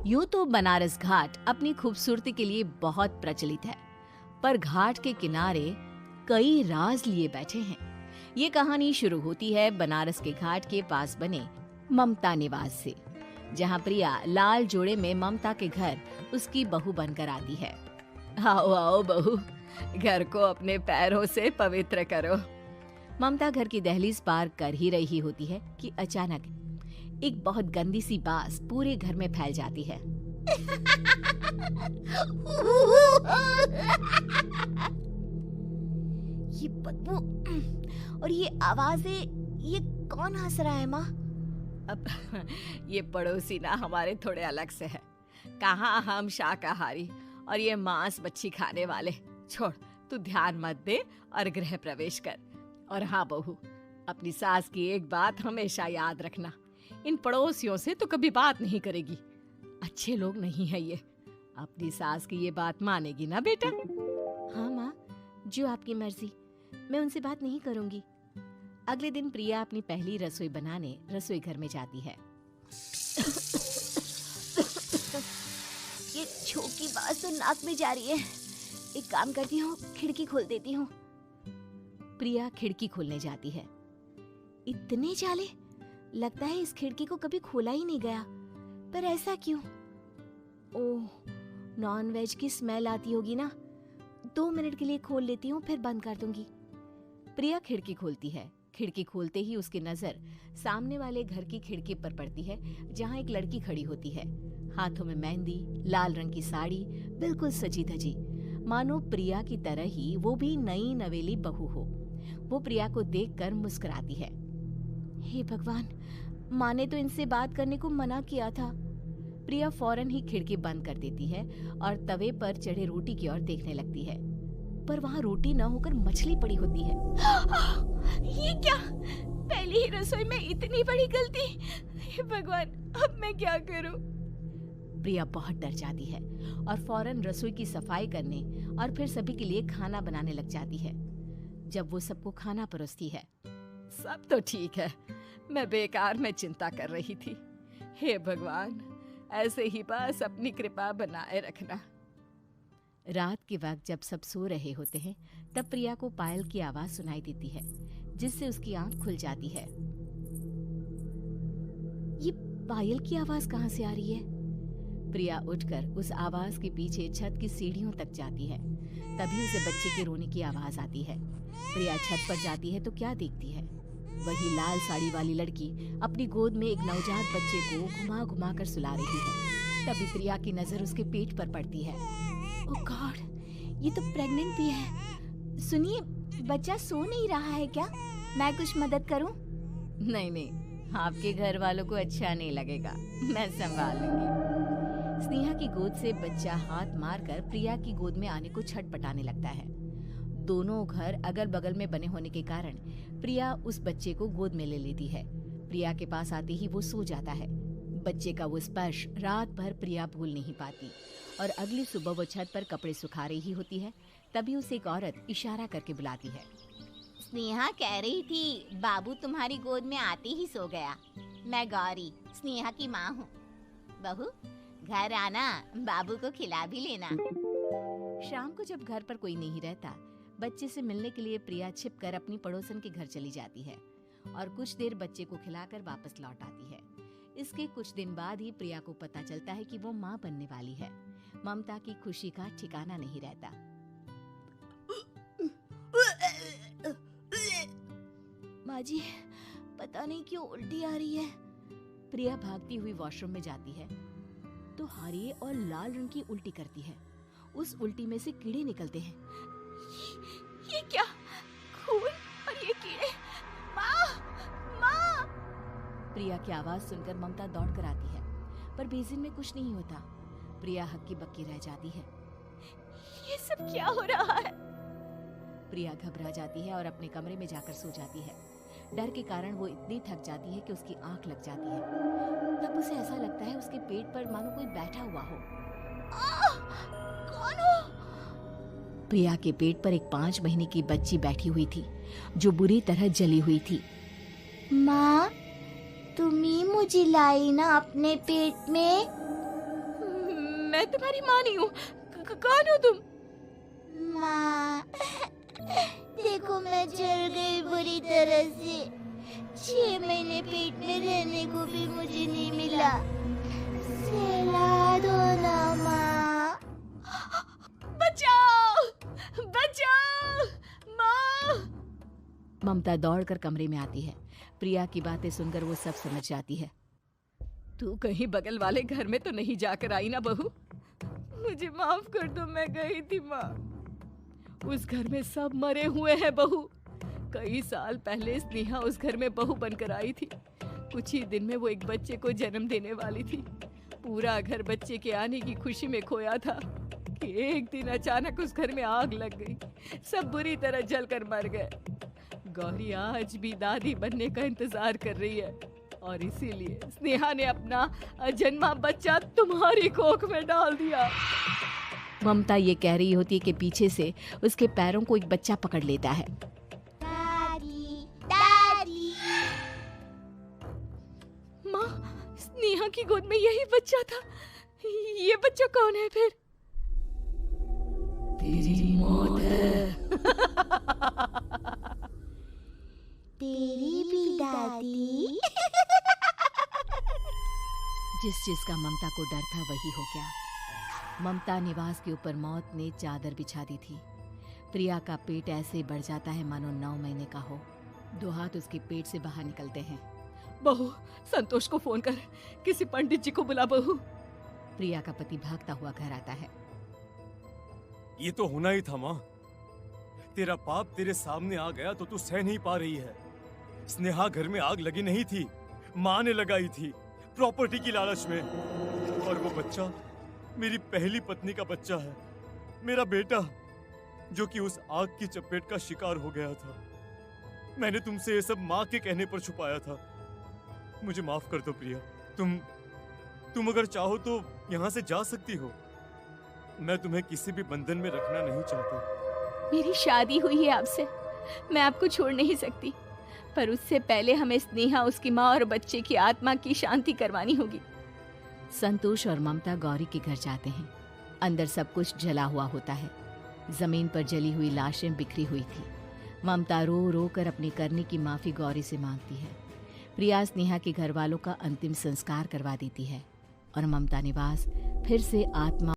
यूं तो बनारस घाट अपनी खूबसूरती के लिए बहुत प्रचलित है, पर घाट के किनारे कई राज लिए बैठे हैं। ये कहानी शुरू होती है बनारस के घाट के पास बने ममता निवास से, जहाँ प्रिया लाल जोड़े में ममता के घर उसकी बहू बनकर आती है। आओ आओ बहू, घर को अपने पैरों से पवित्र करो। ममता घर की दहलीज पार कर ही रही होती है कि अचानक एक बहुत गंदी सी बास पूरे घर में फैल जाती है। ये बदबू और ये आवाजें, ये कौन हंस रहा है माँ? अब ये पड़ोसी ना हमारे थोड़े अलग से है। कहाँ हम शाकाहारी और ये मांस मच्छी खाने वाले। छोड़, तू ध्यान मत दे और गृह प्रवेश कर। और हाँ बहू, अपनी सास की एक बात हमेशा याद रखना, इन पड़ोसियों से तो कभी बात नहीं करेगी। अच्छे लोग नहीं है ये। अपनी सास की ये बात मानेगी ना बेटा? हाँ माँ, जो आपकी मर्जी, मैं उनसे बात नहीं करूंगी। अगले दिन प्रिया अपनी पहली रसोई बनाने रसोई घर में जाती है। ये छोकी बात तो नाक में जा रही है। एक काम करती हूँ, खिड़की खोल देती हूँ। प्रिया खिड़की खोलने जाती है। इतने जाले, लगता है इस खिड़की को कभी खोला ही नहीं गया। पर ऐसा क्यों? ओह, नॉन वेज की स्मेल आती होगी ना। 2 मिनट के लिए खोल लेती हूँ, फिर बंद कर दूंगी। प्रिया खिड़की खोलती है। खिड़की खोलते ही उसकी नजर सामने वाले घर की खिड़की पर पड़ती है, जहाँ एक लड़की खड़ी होती है। हाथों में मेहंदी, लाल रंग की साड़ी, बिल्कुल सजी धजी, मानो प्रिया की तरह ही वो भी नई नवेली बहू हो। वो प्रिया को देखकर मुस्कुराती है। हे भगवान, माँ ने तो इनसे बात करने को मना किया था। प्रिया फौरन ही खिड़की बंद कर देती है और तवे पर चढ़े रोटी की ओर देखने लगती है, पर वहाँ रोटी न होकर मछली पड़ी होती है। ये क्या? पहली ही रसोई में इतनी बड़ी गलती। हे भगवान, अब मैं क्या करूं? प्रिया बहुत डर जाती है और फौरन रसोई की सफाई करने और फिर सभी के लिए खाना बनाने लग जाती है। जब वो सबको खाना परोसती है, सब तो ठीक है, मैं बेकार में चिंता कर रही थी। हे भगवान, ऐसे ही बस अपनी कृपा बनाए रखना। रात के वक्त जब सब सो रहे होते हैं, तब प्रिया को पायल की आवाज सुनाई देती है, जिससे उसकी आंख खुल जाती है। ये पायल की आवाज कहाँ से आ रही है? प्रिया उठकर उस आवाज के पीछे छत की सीढ़ियों तक जाती है। तभी उसे बच्चे के रोने की आवाज आती है। प्रिया छत पर जाती है तो क्या देखती है? वही लाल साड़ी वाली लड़की अपनी गोद में एक नवजात बच्चे को घुमा घुमा कर सुला रही है। तभी प्रिया की नजर उसके पेट पर पड़ती है। ओह गॉड, ये तो प्रेग्नेंट भी है। सुनिए, बच्चा सो नहीं रहा है क्या? मैं कुछ मदद करूं? नहीं नहीं, आपके घर वालों को अच्छा नहीं लगेगा, मैं संभाल लूंगी। स्नेहा की गोद से बच्चा हाथ मारकर प्रिया की गोद में आने को छटपटाने लगता है। दोनों घर अगल बगल में बने होने के कारण प्रिया उस बच्चे को गोद में ले लेती है। प्रिया के पास आते ही वो सो जाता है। बच्चे का वो स्पर्श रात भर प्रिया भूल नहीं पाती और अगली सुबह वो छत पर कपड़े सुखा रही होती है। तभी उसे एक औरत इशारा करके बुलाती है। स्नेहा कह रही थी बाबू तुम्हारी गोद में आते ही सो गया। मैं गौरी, स्नेहा की माँ हूँ। बहू, घर आना, बाबू को खिला भी लेना। शाम को जब घर पर कोई नहीं रहता, बच्चे से मिलने के लिए प्रिया छिपकर अपनी पड़ोसन के घर चली जाती है और कुछ देर बच्चे को खिलाकर वापस लौट आती है। इसके कुछ दिन बाद ही प्रिया को पता चलता है कि वो माँ बनने वाली है। ममता की खुशी का ठिकाना नहीं रहता। माँ जी, पता नहीं क्यों उल्टी आ रही है। प्रिया भागती हुई वॉशरूम में जाती है तो हरे और लाल रंग की उल्टी करती है। उस उल्टी में से कीड़े निकलते हैं। ये क्या? खून और ये कीड़े! माँ! माँ! प्रिया की आवाज सुनकर ममता दौड़ कर आती है, पर बेसिन में कुछ नहीं होता। प्रिया हक्की बक्की रह जाती है। ये सब क्या हो रहा है? प्रिया घबरा जाती है और अपने कमरे में जाकर सो जाती है। डर के कारण वो इतनी थक जाती है कि उसकी आंख लग जाती है। तब उसे ऐसा लगता है उसके पेट पर मानो कोई बैठा हुआ हो। कौन हो? प्रिया के पेट पर एक 5 महीने की बच्ची बैठी हुई थी, जो बुरी तरह जली हुई थी। माँ, तुम ही मुझे लाई ना अपने पेट में? मैं तुम्हारी माँ नहीं हूँ। कौन हो तुम? माँ, देखो मैं जल गई बुरी तरह से। 6 महीने पेट में रहने को भी मुझे नहीं मिला। सहला दो ना माँ। बचाओ, बचाओ, माँ। ममता दौड़कर कमरे में आती है। प्रिया की बातें सुनकर वो सब समझ जाती है। तू कहीं बगल वाले घर में तो नहीं जाकर आई ना बहू? मुझे माफ कर दो, मैं गई थी माँ। उस घर में सब मरे हुए हैं बहू। कई साल पहले स्नेहा उस घर में बहू बनकर आई थी। कुछ ही दिन में वो एक बच्चे को जन्म देने वाली थी। पूरा घर बच्चे के आने की खुशी में खोया था कि एक दिन अचानक उस घर में आग लग गई। सब बुरी तरह जलकर मर गए। गौरी आज भी दादी बनने का इंतजार कर रही है और इसीलिए स्नेहा ने अपना अजन्मा बच्चा तुम्हारी कोख में डाल दिया। ममता ये कह रही होती है कि पीछे से उसके पैरों को एक बच्चा पकड़ लेता है। दादी, दादी। माँ, स्नेहा की गोद में यही बच्चा था। ये बच्चा कौन है फिर? तेरी मौत है। तेरी भी दादी। जिस चीज का ममता को डर था वही हो गया। ममता निवास के ऊपर मौत ने चादर बिछा दी थी। प्रिया का पेट ऐसे बढ़ जाता है मानो 9 महीने का हो। 2 हाथ उसके पेट से बाहर निकलते हैं। बहू, संतोष को फोन कर, किसी पंडित जी को बुला बहू। प्रिया का पति भागता हुआ घर आता है। ये तो होना ही था माँ। तेरा पाप तेरे सामने आ गया तो तू सह नहीं पा रही है। स्नेहा घर में आग लगी नहीं थी, माँ ने लगाई थी, प्रॉपर्टी की लालच में। और वो बच्चा मेरी पहली पत्नी का बच्चा है, मेरा बेटा, जो कि उस आग की चपेट का शिकार हो गया था। मैंने तुमसे ये सब माँ के कहने पर छुपाया था। मुझे माफ कर दो प्रिया। तुम अगर चाहो तो यहाँ से जा सकती हो। मैं तुम्हें किसी भी बंधन में रखना नहीं चाहता। मेरी शादी हुई है आपसे, मैं आपको छोड़ नहीं सकती, पर उससे पहले हमें स्नेहा, उसकी माँ और बच्चे की आत्मा की शांति करवानी होगी। संतोष और ममता गौरी के घर जाते हैं। अंदर सब कुछ जला हुआ होता है। जमीन पर जली हुई लाशें बिखरी हुई थी। ममता रो रो कर अपनी करने की माफी गौरी से मांगती है। प्रिया स्नेहा के घर वालों का अंतिम संस्कार करवा देती है और ममता निवास फिर से आत्मा